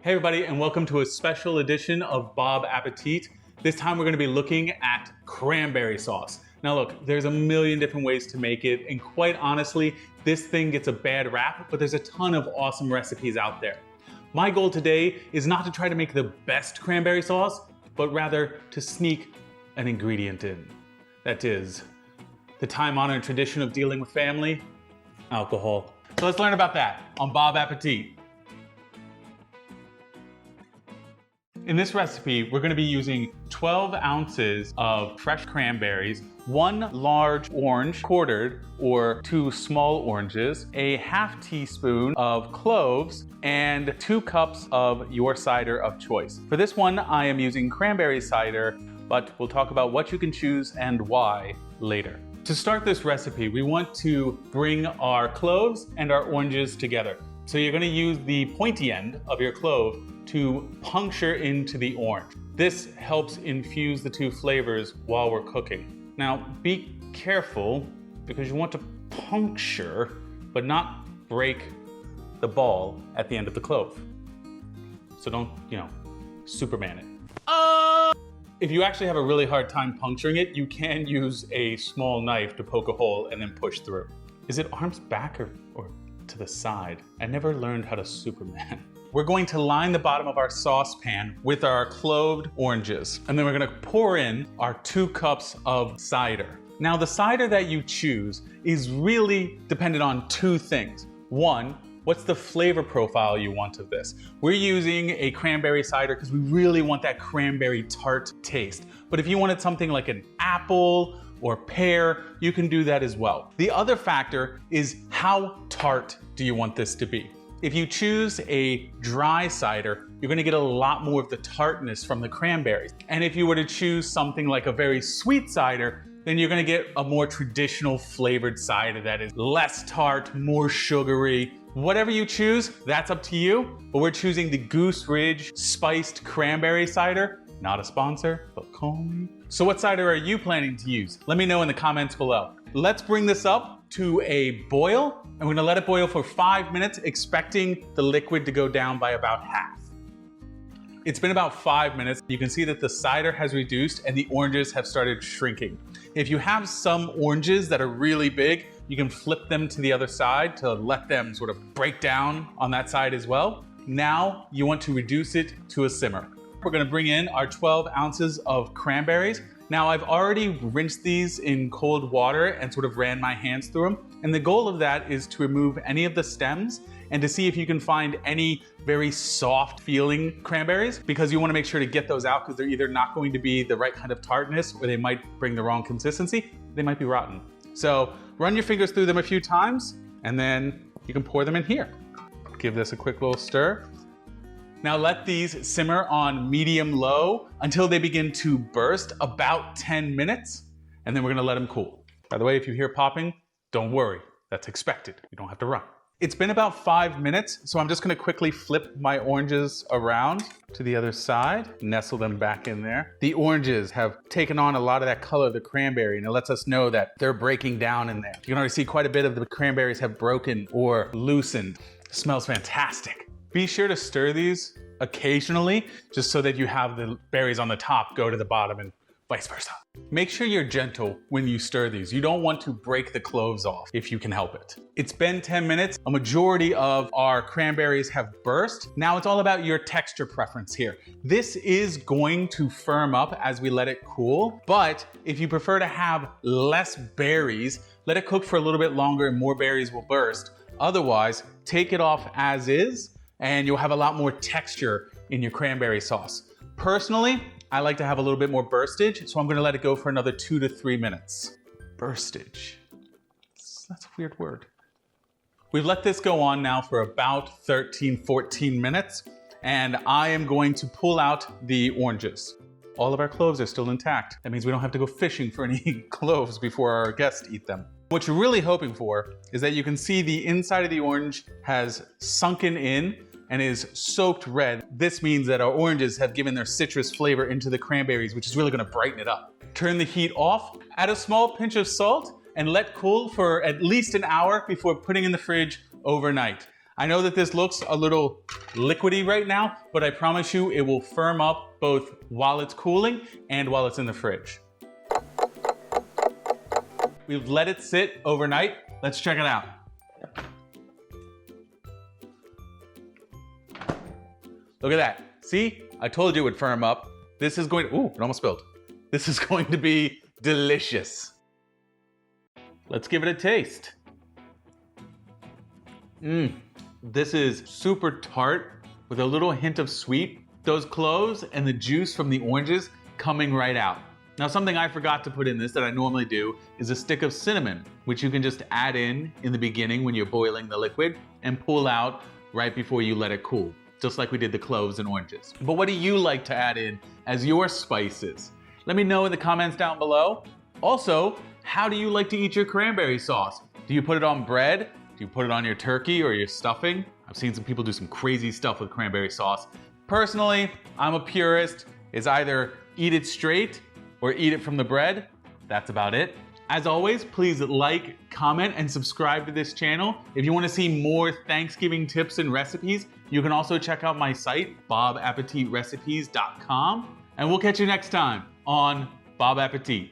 Hey everybody, and welcome to a special edition of Bob Appetit. This time we're going to be looking at cranberry sauce. Now look, there's a million different ways to make it, and quite honestly, this thing gets a bad rap, but there's a ton of awesome recipes out there. My goal today is not to try to make the best cranberry sauce, but rather to sneak an ingredient in. That is, the time-honored tradition of dealing with family, alcohol. So let's learn about that on Bob Appetit. In this recipe, we're going to be using 12 ounces of fresh cranberries, 1 large orange quartered or 2 small oranges, a half teaspoon of cloves, and 2 cups of your cider of choice. For this one, I am using cranberry cider, but we'll talk about what you can choose and why later. To start this recipe, we want to bring our cloves and our oranges together. So you're going to use the pointy end of your clove to puncture into the orange. This helps infuse the two flavors while we're cooking. Now be careful because you want to puncture but not break the ball at the end of the clove. So don't, Superman it. If you actually have a really hard time puncturing it, you can use a small knife to poke a hole and then push through. Is it arms back or to the side? I never learned how to Superman. We're going to line the bottom of our saucepan with our cloved oranges, and then we're going to pour in our 2 cups of cider. Now the cider that you choose is really dependent on 2 things. One, what's the flavor profile you want of this? We're using a cranberry cider because we really want that cranberry tart taste. But if you wanted something like an apple or pear, you can do that as well. The other factor is how tart do you want this to be? If you choose a dry cider, you're gonna get a lot more of the tartness from the cranberries. And if you were to choose something like a very sweet cider, then you're gonna get a more traditional flavored cider that is less tart, more sugary. Whatever you choose, that's up to you. But we're choosing the Goose Ridge Spiced Cranberry Cider. Not a sponsor, but call me. So what cider are you planning to use? Let me know in the comments below. Let's bring this up to a boil, and we're gonna let it boil for 5 minutes, expecting the liquid to go down by about half. It's been about 5 minutes. You can see that the cider has reduced and the oranges have started shrinking. If you have some oranges that are really big, you can flip them to the other side to let them sort of break down on that side as well. Now you want to reduce it to a simmer. We're gonna bring in our 12 ounces of cranberries. Now I've already rinsed these in cold water and sort of ran my hands through them. And the goal of that is to remove any of the stems and to see if you can find any very soft feeling cranberries, because you want to make sure to get those out because they're either not going to be the right kind of tartness or they might bring the wrong consistency. They might be rotten. So run your fingers through them a few times and then you can pour them in here. Give this a quick little stir. Now let these simmer on medium-low until they begin to burst, about 10 minutes, and then we're gonna let them cool. By the way, if you hear popping, don't worry, that's expected. You don't have to run. It's been about 5 minutes, so I'm just gonna quickly flip my oranges around to the other side, nestle them back in there. The oranges have taken on a lot of that color of the cranberry, and it lets us know that they're breaking down in there. You can already see quite a bit of the cranberries have broken or loosened. It smells fantastic. Be sure to stir these occasionally, just so that you have the berries on the top go to the bottom and vice versa. Make sure you're gentle when you stir these. You don't want to break the cloves off if you can help it. It's been 10 minutes. A majority of our cranberries have burst. Now it's all about your texture preference here. This is going to firm up as we let it cool, but if you prefer to have less berries, let it cook for a little bit longer and more berries will burst. Otherwise, take it off as is, and you'll have a lot more texture in your cranberry sauce. Personally, I like to have a little bit more burstage, so I'm gonna let it go for another 2 to 3 minutes. Burstage, that's a weird word. We've let this go on now for about 13, 14 minutes, and I am going to pull out the oranges. All of our cloves are still intact. That means we don't have to go fishing for any cloves before our guests eat them. What you're really hoping for is that you can see the inside of the orange has sunken in and is soaked red. This means that our oranges have given their citrus flavor into the cranberries, which is really gonna brighten it up. Turn the heat off, add a small pinch of salt, and let cool for at least an hour before putting in the fridge overnight. I know that this looks a little liquidy right now, but I promise you it will firm up both while it's cooling and while it's in the fridge. We've let it sit overnight. Let's check it out. Look at that. See? I told you it would firm up. This is going to, ooh, it almost spilled. This is going to be delicious. Let's give it a taste. This is super tart with a little hint of sweet. Those cloves and the juice from the oranges coming right out. Now, something I forgot to put in this that I normally do is a stick of cinnamon, which you can just add in the beginning when you're boiling the liquid and pull out right before you let it cool, just like we did the cloves and oranges. But what do you like to add in as your spices? Let me know in the comments down below. Also, how do you like to eat your cranberry sauce? Do you put it on bread? Do you put it on your turkey or your stuffing? I've seen some people do some crazy stuff with cranberry sauce. Personally, I'm a purist. It's either eat it straight or eat it from the bread. That's about it. As always, please like, comment, and subscribe to this channel. If you want to see more Thanksgiving tips and recipes, you can also check out my site, bobappetitrecipes.com. And we'll catch you next time on Bob Appetit.